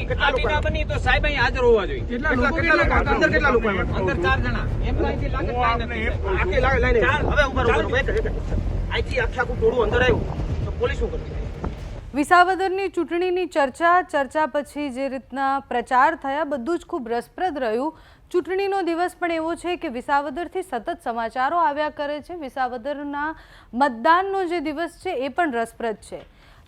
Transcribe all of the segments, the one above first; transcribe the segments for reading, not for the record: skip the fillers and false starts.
બની તો સાહેબ અહીં હાજર હોવા જોઈએ. કેટલા લોકો અંદર 4 જણા. એમ તો અહીંથી લાગે કાંઈ નથી. હવે ઉભા અહીંથી આખું ટોળું અંદર આવ્યું તો પોલીસ શું કરતી? વિસાવદરની ચૂંટણીની ચર્ચા પછી જે રીતના પ્રચાર થયા બધું જ ખૂબ રસપ્રદ રહ્યું. ચૂંટણીનો દિવસ પણ એવો છે કે વિસાવદરથી સતત સમાચારો આવ્યા કરે છે. વિસાવદરના મતદાનનો જે દિવસ છે એ પણ રસપ્રદ છે.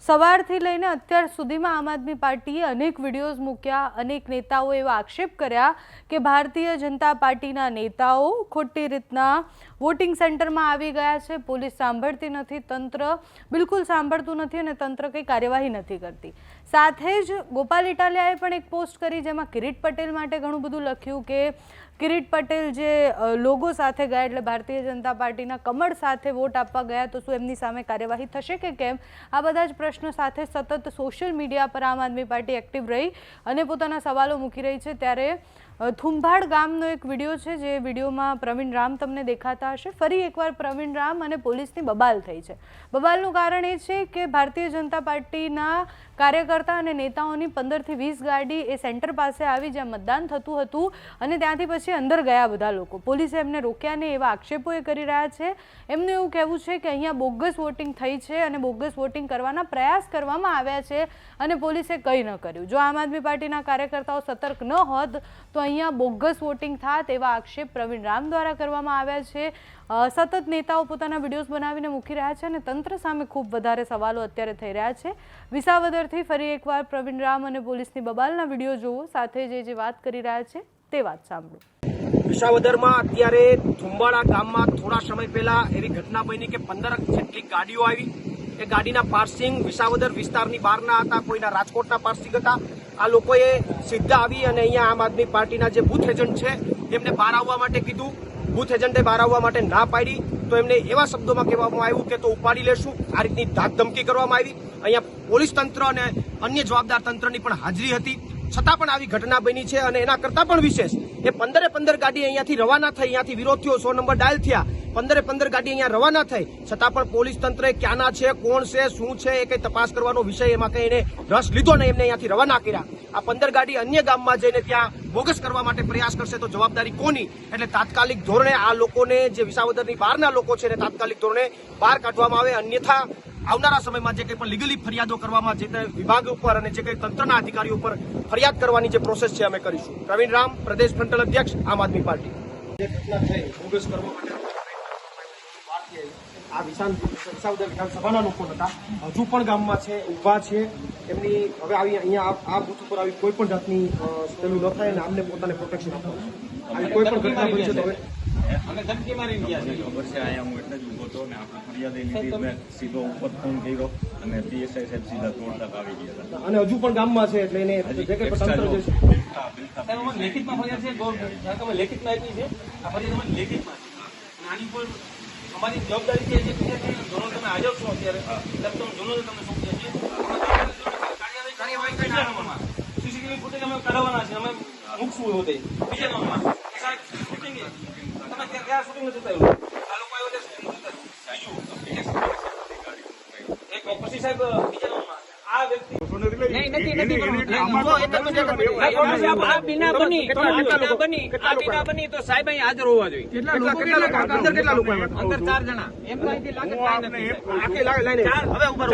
સવારથી લઈને અત્યાર સુધીમાં આમ આદમી પાર્ટીએ અનેક વિડીયોઝ મૂક્યા, અનેક નેતાઓ એવા આક્ષેપ કર્યા કે ભારતીય જનતા પાર્ટીના નેતાઓ ખોટી રીતના વોટિંગ સેન્ટરમાં આવી ગયા છે. પોલીસ સાંભળતી નથી, તંત્ર બિલકુલ સાંભળતું નથી અને તંત્ર કંઈ કાર્યવાહી નથી કરતી. સાથે જ ગોપાલ ઇટાલિયાએ પણ એક પોસ્ટ કરી જેમાં કિરીટ પટેલ માટે ઘણું બધું લખ્યું કે કિરીટ પટેલ જે લોગો સાથે ગયા એટલે ભારતીય જનતા પાર્ટીના કમળ સાથે વોટ આપવા ગયા તો શું એમની સામે કાર્યવાહી થશે કે કેમ? આ બધા જ પ્રશ્નો સાથે સતત સોશિયલ મીડિયા પર આમ આદમી પાર્ટી એક્ટિવ રહી અને પોતાના સવાલો મૂકી રહી છે. ત્યારે થુંભાડ ગામનો એક વિડીયો છે જે વિડીયોમાં પ્રવીણ રામ તમને દેખાતા હશે. ફરી એકવાર પ્રવીણ રામ અને પોલીસની બબાલ થઈ છે. બબાલનું કારણ એ છે કે ભારતીય જનતા પાર્ટીના કાર્યકર્તા અને નેતાઓની 15 થી 20 ગાડી એ સેન્ટર પાસે આવી જ્યાં મતદાન થતું હતું અને ત્યાંથી પછી અંદર ગયા બધા લોકો. પોલીસે એમને રોક્યા ને એવા આક્ષેપો એ કરી રહ્યા છે. એમનું એવું કહેવું છે કે અહીંયા બોગસ વોટિંગ થઈ છે અને બોગસ વોટિંગ કરવાના પ્રયાસ કરવામાં આવ્યા છે અને પોલીસે કંઈ ન કર્યું. જો આમ આદમી પાર્ટીના કાર્યકર્તાઓ સતર્ક ન હોત તો અહીંયા બોગસ વોટિંગ થાત એવા આક્ષેપ પ્રવીણ રામ દ્વારા કરવામાં આવ્યા છે. સતત નેતાઓ પોતાના વિડીયોઝ બનાવીને મૂકી રહ્યા છે અને તંત્ર સામે ખૂબ વધારે સવાલો અત્યારે થઈ રહ્યા છે. વિસાવદરથી ફરી એકવાર પ્રવીણ રામ અને પોલીસની બબાલના વિડીયો જોવો, સાથે જે વાત કરી રહ્યા છે તે વાત સાંભળો. વિસાવદરમાં અત્યારે થુંબાડા ગામમાં થોડા સમય પહેલા એવી ઘટના બની કે 15 જેટલી ગાડીઓ આવી. એ ગાડીના પાર્સિંગ વિસાવદર વિસ્તારની બહારના હતા, કોઈના રાજકોટના પાર્સિંગ હતા. આ લોકોએ સીધા આવી અને અહીંયા આમ આદમી પાર્ટીના જે બૂથ એજન્ટ છે એમને બહાર આવવા માટે કીધું. બૂથ એજન્ટે બહાર આવવા માટે ના પાડી તો એમને એવા શબ્દોમાં કહેવામાં આવ્યું કે તો ઉપાડી લેશું. આ રીતની ધાક ધમકી કરવામાં આવી. અહીંયા પોલીસ તંત્ર અને અન્ય જવાબદાર તંત્રની પણ હાજરી હતી. છતાં પણ આવી ઘટના બની છે અને એના કરતાં પણ વિશેષ એ 15 ગાડી અહીંયાથી રવાના થઈ, અહીંયાથી વિરોધ થયો, 100 નંબર ડાયલ થયા, 15 ગાડી અહીંયા રવાના થઈ. છતાં પણ પોલીસ તંત્રએ ક્યાંના છે, કોણ છે, શું છે એ કંઈ તપાસ કરવાનો વિષય એમાં કંઈ એને રસ લીધો નહીં. એમને અહીંયાથી રવાના કર્યા. આ 15 ગાડી અન્ય ગામમાં જઈને ત્યાં બોગસ કરવા માટે પ્રયાસ કરશે તો જવાબદારી કોની? એટલે તાત્કાલિક ધોરણે આ લોકોને જે વિસાવદરની બહારના લોકો છે એને તાત્કાલિક ધોરણે બહાર કાઢવામાં આવે. અન્યથા આવનારા સમયમાં જે કંઈ પણ લીગલી ફરિયાદો કરવામાં જે વિભાગ ઉપર અને જે કંઈ તંત્રના અધિકારીઓ ઉપર ફરિયાદ કરવાની જે પ્રોસેસ છે અમે કરીશું. પ્રવીણ રામ, પ્રદેશ ફ્રન્ટલ અધ્યક્ષ, આમ આદમી પાર્ટી. જે ઘટના થઈ બોગસ કરવા માટે આ વિસાવદર વિધાનસભાના લોકો હતા, હજુ પણ ગામમાં છે, ઊભા છે. એમની હવે આવી અહીંયા આ બૂથ ઉપર આવી કોઈ પણ જાતની પેલું ન થાય અને આમને પોતાને પ્રોટેક્શન આપવાનું. આવી કોઈ પણ ઘટના બની છે તો હવે અમે ધમકી મારી ગયા છે. ખબર છે અહીંયા હું એટલે જ ઉભો હતો ને આપણે ફરિયાદ લીધી. મેં સીધો ઉપર ફોન કર્યો અને પીએસઆઈ સાહેબ સીધા 3 તક આવી ગયા હતા અને હજુ પણ ગામમાં છે એટલે એને જે કંઈ પણ તંત્ર જે છે લેખિતમાં ફરિયાદ છે. તમે લેખિતમાં આપી છે આ ફરિયાદ અમે લેખિતમાં છે. આની પર અમારી જવાબદારી છે જે ધોરણ તમે હાજર છો અત્યારે તમે ધોરણ તમને સોંપીએ છીએ. સીસીટીવી ફૂટેજ અમે કરાવવાના છે, અમે મૂકશું એવું તે બીજા નંબરમાં શૂટિંગ તમે ત્યાં શૂટિંગ નથી થયું. આ લોકો આવ્યો એક પછી સાહેબ બીજા નંબરમાં આ વ્યક્તિ બની તો સાહેબ અહીં હાજર હોવા જોઈએ. કેટલા લોકો અંદર 4 જણા. એમ તો અહીંથી લાગે કાંઈ નથી. હવે ઉભા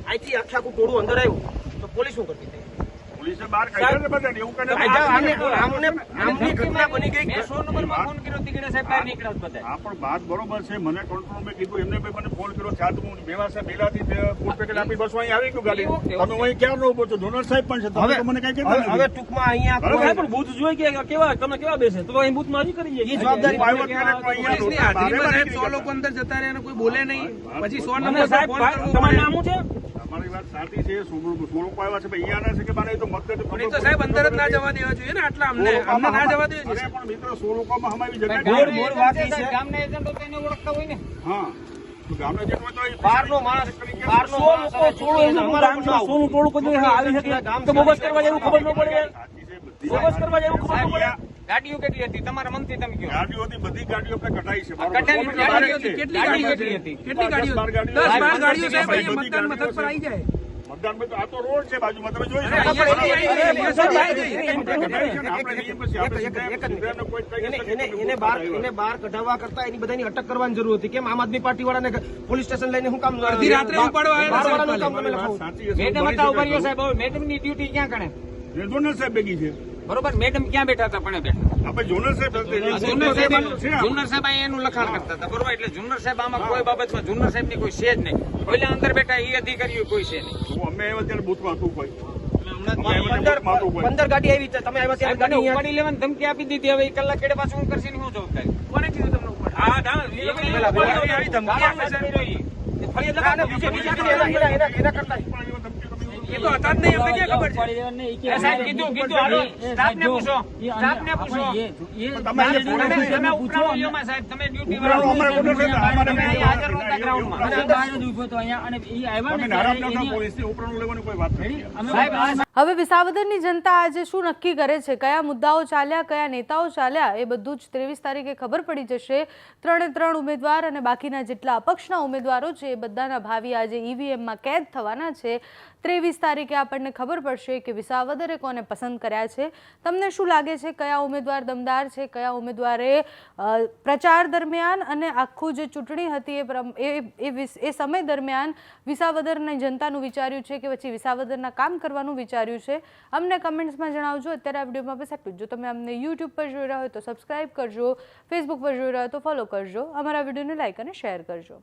અહીંથી આખું ટોળું અંદર આવ્યું તો પોલીસ શું કરતી? પોલીસે બહાર કાઢ્યા ને બધાને એવું કરે. આમની ઘટના બની ગઈ. 100 નંબરમાં ફોન કર્યો તીકડે સાહેબ બહાર નીકળ્યા બધા. હા પણ વાત બરોબર છે. મને કંટ્રોલ મેં કીધું, એમને મને ફોન કર્યો ચાર હું મેવા સાહેબ પહેલાથી ફૂડ પેકેટ આપી બસ અહીં આવી ગયું ગાડી. તમે અહીં ક્યાં ઉભો છો? ડોનર સાહેબ પણ છે. હવે મને કઈ કહેતા હવે ટૂંકમાં અહીંયા પણ બૂથ જોઈ કે કેવા તમે કેવા બેસે તો અહીં બૂથમાં હજી કરી જાય. જવાબદારી 100 લોકો અંદર જતા રહે કોઈ બોલે નહીં. પછી 100 અને નંબર સાહેબ તમારું નામ શું છે? અમારી વાત સાચી છે. 16 લોકો આવ્યા છે અહીંયા ના છે કે મારે તો મતદાર તો સાહેબ અંદર જ ના જવા દેવા જોઈએ ને. આટલા અમને ના જવા દેવા જોઈએ. પણ મિત્રો 16 લોકોમાં હમાવી જગ્યા ગામના એજન્ટો તેને ઓળખતા હોય ને. હા ગામના જે કોઈ તો બહારનો માણસ સોનું ટોળું કોઈ આવી શકે તો બોગસ કરવા જેવું ખબર ન પડે. બોગસ કરવા જેવું ખબર ન પડે. ગાડીઓ કેટલી હતી તમારા મનથી તમે કહો? ગાડીઓ હતી, બધી ગાડીઓ આપણે કઢાઈ છે. કેટલી ગાડીઓ હતી? 10-12 ગાડીઓ સાહેબ અહીંયા મતદાન મથક પર આવી જાય. પ્રધાનમંત્રી આ તો રોડ છે બાજુમાં તમે જોઈ અરે, શકો. એને બહાર કઢાવવા કરતા એની બધાની અટક કરવાની જરૂર હતી. કેમ આમ આદમી પાર્ટી વાળાને પોલીસ સ્ટેશન લઈને હું કામ અડધી રાત્રે ઉપાડવા આવેલા બહારવાળાનું કામ તમે વાત લખાવો? સાચી છે. મેડમ હતા ઉભા રહ્યો સાહેબ, હવે મેડમની ડ્યુટી ક્યાં ગણે? ઝોનલ સાહેબ ભેગી છે. બરોબર, મેડમ ક્યાં બેઠા હતા? પણ બેઠા આપણે ઝોનલ સાહેબ જુન્નર સાહેબ અહીંયા એનું લખાણ કરતા હતા. બરોબર, એટલે જુન્નર સાહેબ આમાં કોઈ બાબતમાં જુન્નર સાહેબ ની કોઈ છે જ નહીં. પેલા અંદર બેઠા એ અધિકારીઓ કોઈ છે નહીં. અમે આવ્યા ત્યારે બૂથમાં હતું કોઈ. અમે આવ્યા ત્યારે 15 બૂથમાં હતું કોઈ. 15 ગાડી આવી છે. તમે આવ્યા ત્યારે સાહેબ, ગાડી મને અહીંયા ઉપાડી લેવાની ધમકી આપી દીધી. હવે એ કલાક કેડે પાછું હું કરશે ને હું જવાબદારી? કોને કીધું તમને ઉપર? હા ના એ લોકો પેલા બોલાવી આવી ધમકી આપે છે. ફરિયાદ લગાવો. એના કરતા એ તો હતા જ નહીં, અમને ક્યાં ખબર છે? એ સાહેબ કીધું હાલો, સ્ટાફને પૂછો. સ્ટાફને પૂછો. તમે અહીંયા તમે પોલીસ તમે ઉપરાળીઓમાં સાહેબ, તમે ડ્યુટી ઉપરાળો અમારે કોને છે? અમારે તમે અહીંયા હાજર નહોતા ગ્રાઉન્ડમાં. તમે નારાજ ન થાઓ, પોલીસથી ઉપરાણું લેવાની કોઈ વાત નથી. સાહેબ, હવે વિસાવદરની જનતા આજે શું નક્કી કરે છે, કયા મુદ્દાઓ ચાલ્યા, કયા નેતાઓ ચાલ્યા, એ બધું જ 23 તારીખે ખબર પડી જશે. 3 ઉમેદવાર અને બાકીના જેટલા અપક્ષના ઉમેદવારો છે એ બધાના ભાવિ આજે ઈવીએમમાં કેદ થવાના છે. 23 તારીખે આપણને ખબર પડશે કે વિસાવદરે કોને પસંદ કર્યા છે. તમને શું લાગે છે, કયા ઉમેદવાર દમદાર છે, કયા ઉમેદવારે પ્રચાર દરમિયાન અને આખું જે ચૂંટણી હતી એ સમય દરમિયાન વિસાવદરની જનતાનું વિચાર્યું છે કે પછી વિસાવદરના કામ કરવાનું વિચાર્યું છે? અમને કમેન્ટ્સમાં જણાવજો. અત્યારે આ વિડીયોમાં બસ એટલું જ. જો તમે અમને યુટ્યુબ પર જોઈ રહ્યા હોય તો સબસ્ક્રાઇબ કરજો, ફેસબુક પર જોઈ રહ્યા હોય તો ફોલો કરજો, અમારા વિડીયોને લાઇક અને શેર કરજો.